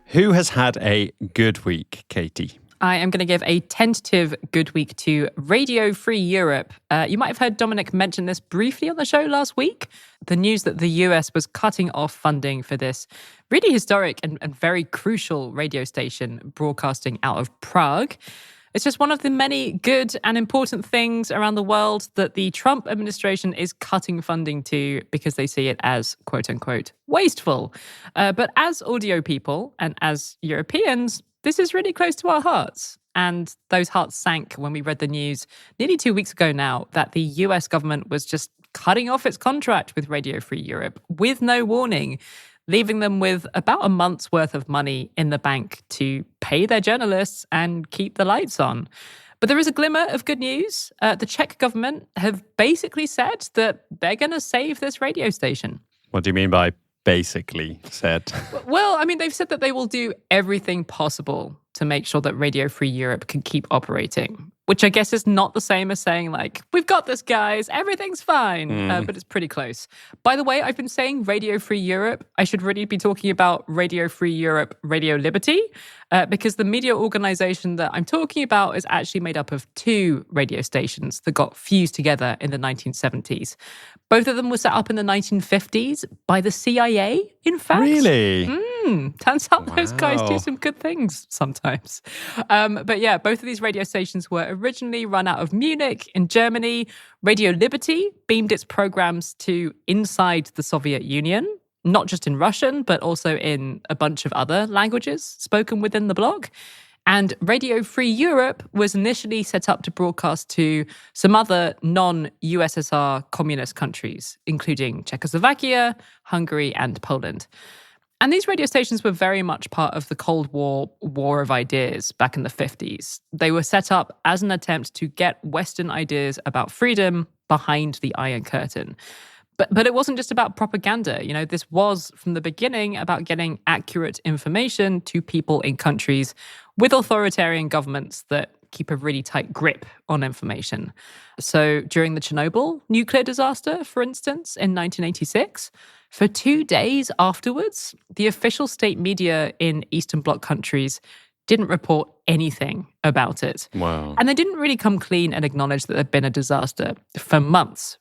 Who has had a good week, Katie? I am going to give a tentative good week to Radio Free Europe. You might have heard Dominic mention this briefly on the show last week. The news that the US was cutting off funding for this really historic and very crucial radio station broadcasting out of Prague. It's just one of the many good and important things around the world that the Trump administration is cutting funding to because they see it as, quote unquote, wasteful. But as audio people and as Europeans, this is really close to our hearts. And those hearts sank when we read the news nearly 2 weeks ago now that the US government was just cutting off its contract with Radio Free Europe with no warning, leaving them with about a month's worth of money in the bank to pay their journalists and keep the lights on. But there is a glimmer of good news. The Czech government have basically said that they're going to save this radio station. What do you mean by basically said? Well, I mean, they've said that they will do everything possible to make sure that Radio Free Europe can keep operating, which I guess is not the same as saying, like, we've got this, guys, everything's fine, but it's pretty close. By the way, I've been saying Radio Free Europe. I should really be talking about Radio Free Europe, Radio Liberty, because the media organization that I'm talking about is actually made up of two radio stations that got fused together in the 1970s. Both of them were set up in the 1950s by the CIA, in fact. Really? Turns out those guys do some good things sometimes. But yeah, both of these radio stations were originally run out of Munich in Germany. Radio Liberty beamed its programs to inside the Soviet Union, not just in Russian, but also in a bunch of other languages spoken within the bloc. And Radio Free Europe was initially set up to broadcast to some other non-USSR communist countries, including Czechoslovakia, Hungary, and Poland. And these radio stations were very much part of the Cold War of ideas back in the 50s. They were set up as an attempt to get Western ideas about freedom behind the Iron Curtain. But it wasn't just about propaganda. You know, this was from the beginning about getting accurate information to people in countries with authoritarian governments that keep a really tight grip on information. So during the Chernobyl nuclear disaster, for instance, in 1986, for 2 days afterwards, the official state media in Eastern Bloc countries didn't report anything about it. Wow. And they didn't really come clean and acknowledge that there'd been a disaster for months.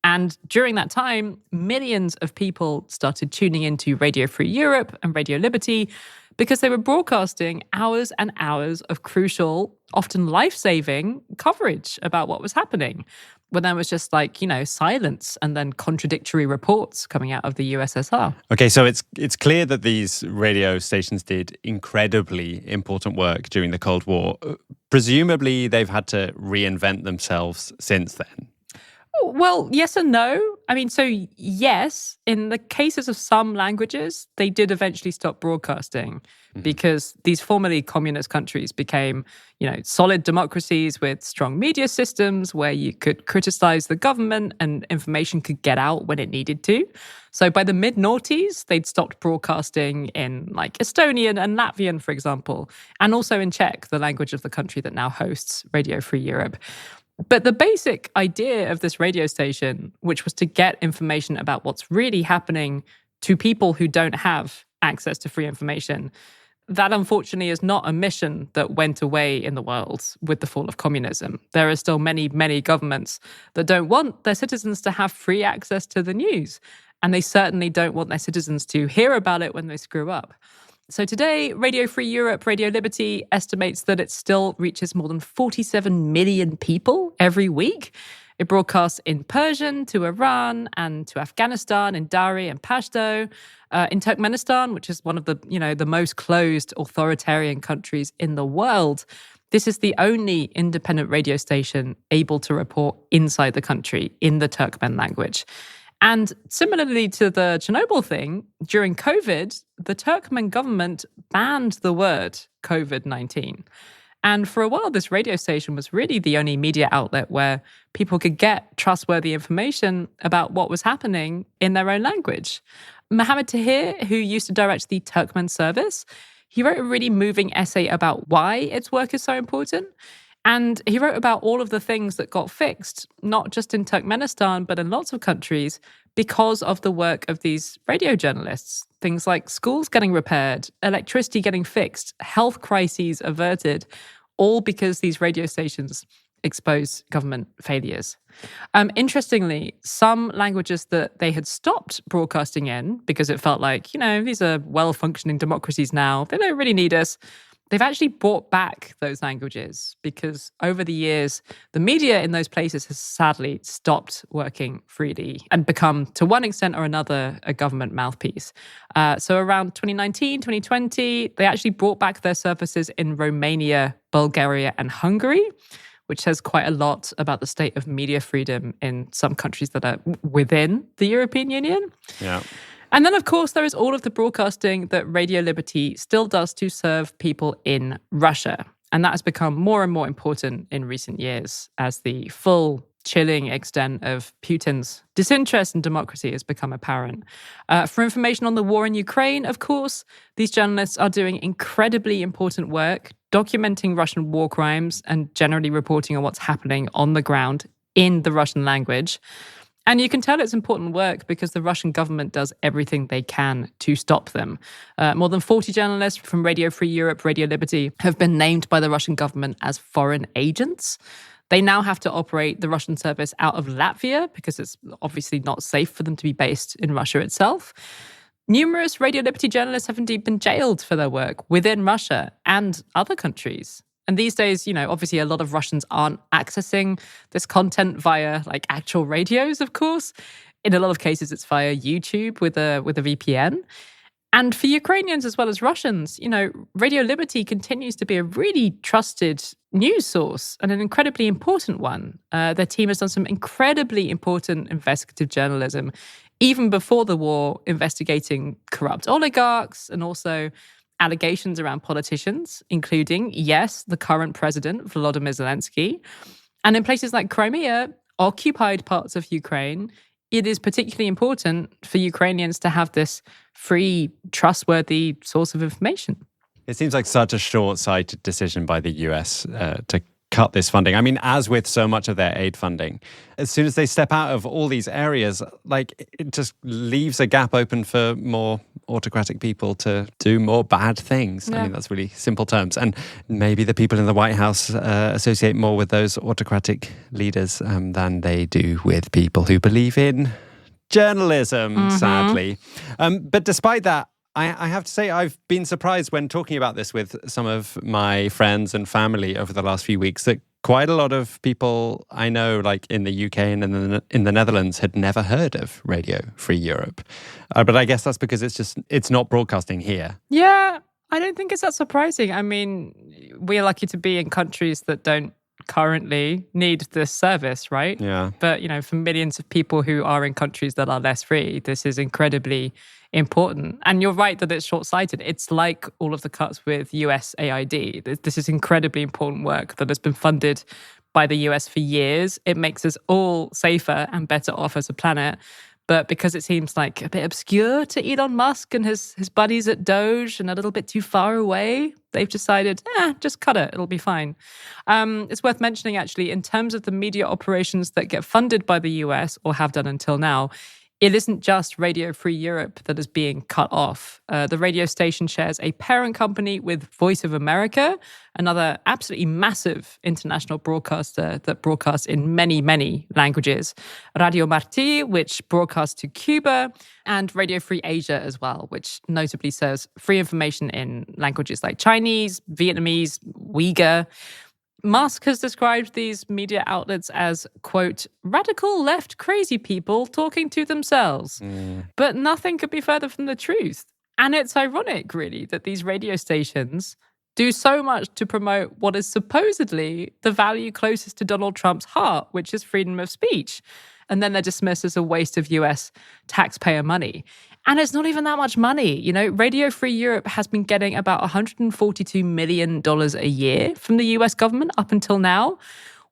And during that time, millions of people started tuning into Radio Free Europe and Radio Liberty because they were broadcasting hours and hours of crucial, often life-saving coverage about what was happening. When there was just silence and then contradictory reports coming out of the USSR. Okay, so it's clear that these radio stations did incredibly important work during the Cold War. Presumably, they've had to reinvent themselves since then. Well, yes and no. I mean, so yes, in the cases of some languages, they did eventually stop broadcasting because these formerly communist countries became, solid democracies with strong media systems where you could criticize the government and information could get out when it needed to. So by the mid-noughties, they'd stopped broadcasting in Estonian and Latvian, for example, and also in Czech, the language of the country that now hosts Radio Free Europe. But the basic idea of this radio station, which was to get information about what's really happening to people who don't have access to free information, that unfortunately is not a mission that went away in the world with the fall of communism. There are still many, many governments that don't want their citizens to have free access to the news. And they certainly don't want their citizens to hear about it when they screw up. So today, Radio Free Europe, Radio Liberty estimates that it still reaches more than 47 million people every week. It broadcasts in Persian to Iran and to Afghanistan in Dari and Pashto, in Turkmenistan, which is one of the most closed authoritarian countries in the world. This is the only independent radio station able to report inside the country in the Turkmen language. And similarly to the Chernobyl thing, during COVID, the Turkmen government banned the word COVID-19. And for a while, this radio station was really the only media outlet where people could get trustworthy information about what was happening in their own language. Mohammed Tahir, who used to direct the Turkmen service, he wrote a really moving essay about why its work is so important. And he wrote about all of the things that got fixed, not just in Turkmenistan, but in lots of countries because of the work of these radio journalists. Things like schools getting repaired, electricity getting fixed, health crises averted, all because these radio stations expose government failures. Interestingly, some languages that they had stopped broadcasting in because it felt like, these are well-functioning democracies now, they don't really need us. They've actually brought back those languages because over the years, the media in those places has sadly stopped working freely and become, to one extent or another, a government mouthpiece. So around 2019, 2020, they actually brought back their services in Romania, Bulgaria, and Hungary, which says quite a lot about the state of media freedom in some countries that are within the European Union. Yeah. And then, of course, there is all of the broadcasting that Radio Liberty still does to serve people in Russia. And that has become more and more important in recent years as the full chilling extent of Putin's disinterest in democracy has become apparent. For information on the war in Ukraine, of course, these journalists are doing incredibly important work, documenting Russian war crimes and generally reporting on what's happening on the ground in the Russian language. And you can tell it's important work because the Russian government does everything they can to stop them. More than 40 journalists from Radio Free Europe, Radio Liberty have been named by the Russian government as foreign agents. They now have to operate the Russian service out of Latvia because it's obviously not safe for them to be based in Russia itself. Numerous Radio Liberty journalists have indeed been jailed for their work within Russia and other countries. And these days, obviously a lot of Russians aren't accessing this content via actual radios, of course. In a lot of cases, it's via YouTube with a VPN. And for Ukrainians as well as Russians, Radio Liberty continues to be a really trusted news source and an incredibly important one. Their team has done some incredibly important investigative journalism, even before the war, investigating corrupt oligarchs and also allegations around politicians, including, yes, the current president, Volodymyr Zelensky. And in places like Crimea, occupied parts of Ukraine, it is particularly important for Ukrainians to have this free, trustworthy source of information. It seems like such a short-sighted decision by the US to cut this funding. I mean, as with so much of their aid funding, as soon as they step out of all these areas, it just leaves a gap open for more autocratic people to do more bad things. Yeah. I mean, that's really simple terms. And maybe the people in the White House associate more with those autocratic leaders than they do with people who believe in journalism, sadly. But despite that, I have to say I've been surprised when talking about this with some of my friends and family over the last few weeks that quite a lot of people I know, in the UK and in the Netherlands, had never heard of Radio Free Europe. But I guess that's because it's not broadcasting here. Yeah, I don't think it's that surprising. I mean, we're lucky to be in countries that don't currently need this service, right? Yeah. But, for millions of people who are in countries that are less free, this is incredibly important. And you're right that it's short-sighted. It's like all of the cuts with USAID. This is incredibly important work that has been funded by the US for years. It makes us all safer and better off as a planet. But because it seems like a bit obscure to Elon Musk and his buddies at Doge and a little bit too far away, they've decided, just cut it. It'll be fine. It's worth mentioning, actually, in terms of the media operations that get funded by the US or have done until now, it isn't just Radio Free Europe that is being cut off. The radio station shares a parent company with Voice of America, another absolutely massive international broadcaster that broadcasts in many, many languages. Radio Marti, which broadcasts to Cuba, and Radio Free Asia as well, which notably serves free information in languages like Chinese, Vietnamese, Uyghur. Musk has described these media outlets as, quote, radical left crazy people talking to themselves. But nothing could be further from the truth. And it's ironic, really, that these radio stations do so much to promote what is supposedly the value closest to Donald Trump's heart, which is freedom of speech. And then they're dismissed as a waste of US taxpayer money. And it's not even that much money. Radio Free Europe has been getting about $142 million a year from the US government up until now,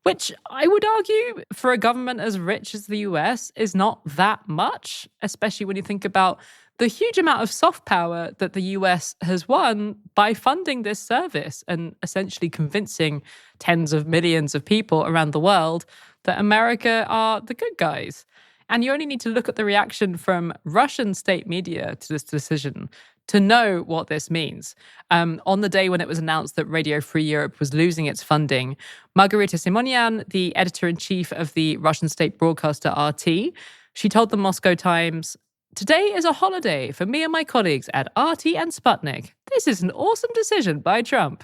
which I would argue for a government as rich as the US is not that much, especially when you think about the huge amount of soft power that the US has won by funding this service and essentially convincing tens of millions of people around the world that America are the good guys. And you only need to look at the reaction from Russian state media to this decision to know what this means. On the day when it was announced that Radio Free Europe was losing its funding, Margarita Simonian, the editor-in-chief of the Russian state broadcaster RT, she told the Moscow Times, "Today is a holiday for me and my colleagues at RT and Sputnik. This is an awesome decision by Trump."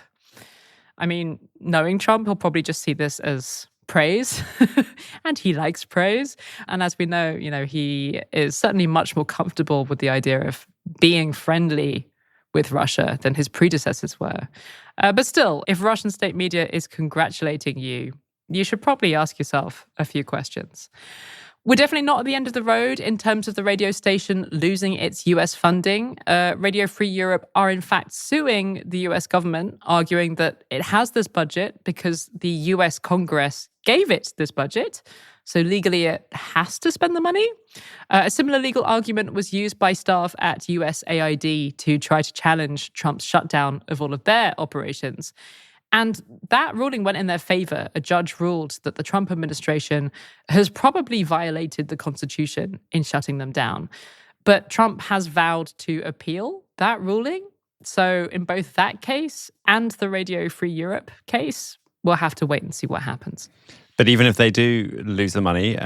I mean, knowing Trump, he'll probably just see this as praise, and he likes praise. And as we know, he is certainly much more comfortable with the idea of being friendly with Russia than his predecessors were. But still, if Russian state media is congratulating you, you should probably ask yourself a few questions. We're definitely not at the end of the road in terms of the radio station losing its US funding. Radio Free Europe are in fact suing the US government, arguing that it has this budget because the US Congress gave it this budget. So legally, it has to spend the money. A similar legal argument was used by staff at USAID to try to challenge Trump's shutdown of all of their operations. And that ruling went in their favor. A judge ruled that the Trump administration has probably violated the Constitution in shutting them down. But Trump has vowed to appeal that ruling. So in both that case and the Radio Free Europe case, we'll have to wait and see what happens. But even if they do lose the money,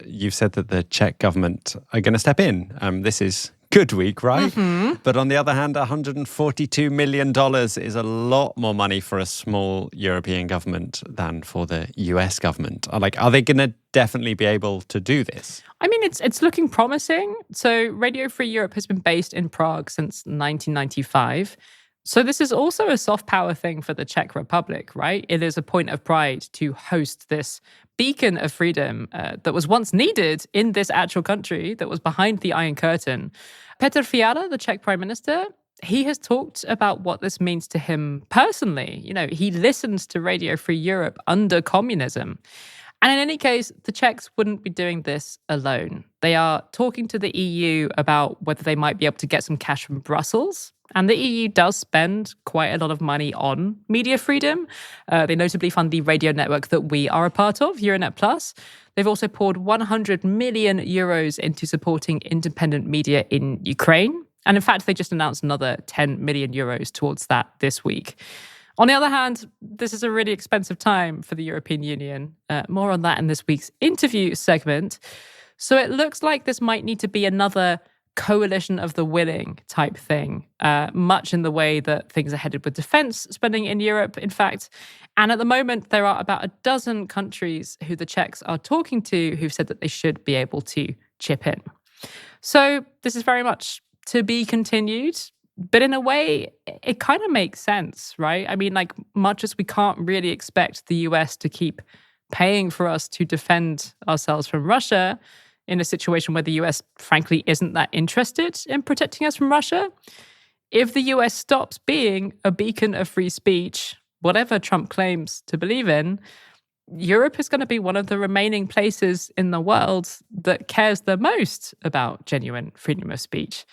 you've said that the Czech government are going to step in. This is good week, right? Mm-hmm. But on the other hand, $142 million is a lot more money for a small European government than for the US government. Are they going to definitely be able to do this? I mean, it's looking promising. So Radio Free Europe has been based in Prague since 1995. So this is also a soft power thing for the Czech Republic, right? It is a point of pride to host this beacon of freedom that was once needed in this actual country that was behind the Iron Curtain. Petr Fiala, the Czech Prime Minister, he has talked about what this means to him personally. He listened to Radio Free Europe under communism. And in any case, the Czechs wouldn't be doing this alone. They are talking to the EU about whether they might be able to get some cash from Brussels. And the EU does spend quite a lot of money on media freedom. They notably fund the radio network that we are a part of, Euronet Plus. They've also poured 100 million euros into supporting independent media in Ukraine. And in fact, they just announced another 10 million euros towards that this week. On the other hand, this is a really expensive time for the European Union. More on that in this week's interview segment. So it looks like this might need to be another coalition of the willing type thing, much in the way that things are headed with defense spending in Europe, in fact. And at the moment, there are about a dozen countries who the Czechs are talking to who've said that they should be able to chip in. So this is very much to be continued. But in a way, it kind of makes sense, right? I mean, much as we can't really expect the US to keep paying for us to defend ourselves from Russia in a situation where the US, frankly, isn't that interested in protecting us from Russia, if the US stops being a beacon of free speech, whatever Trump claims to believe in, Europe is going to be one of the remaining places in the world that cares the most about genuine freedom of speech.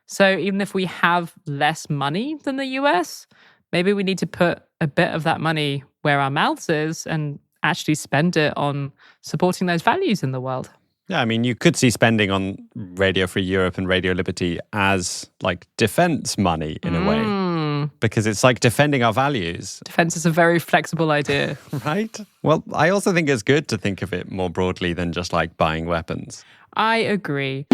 So even if we have less money than the US, maybe we need to put a bit of that money where our mouths is and actually spend it on supporting those values in the world. Yeah, I mean, you could see spending on Radio Free Europe and Radio Liberty as defense money in a way, because it's defending our values. Defense is a very flexible idea. Right? Well, I also think it's good to think of it more broadly than just buying weapons. I agree.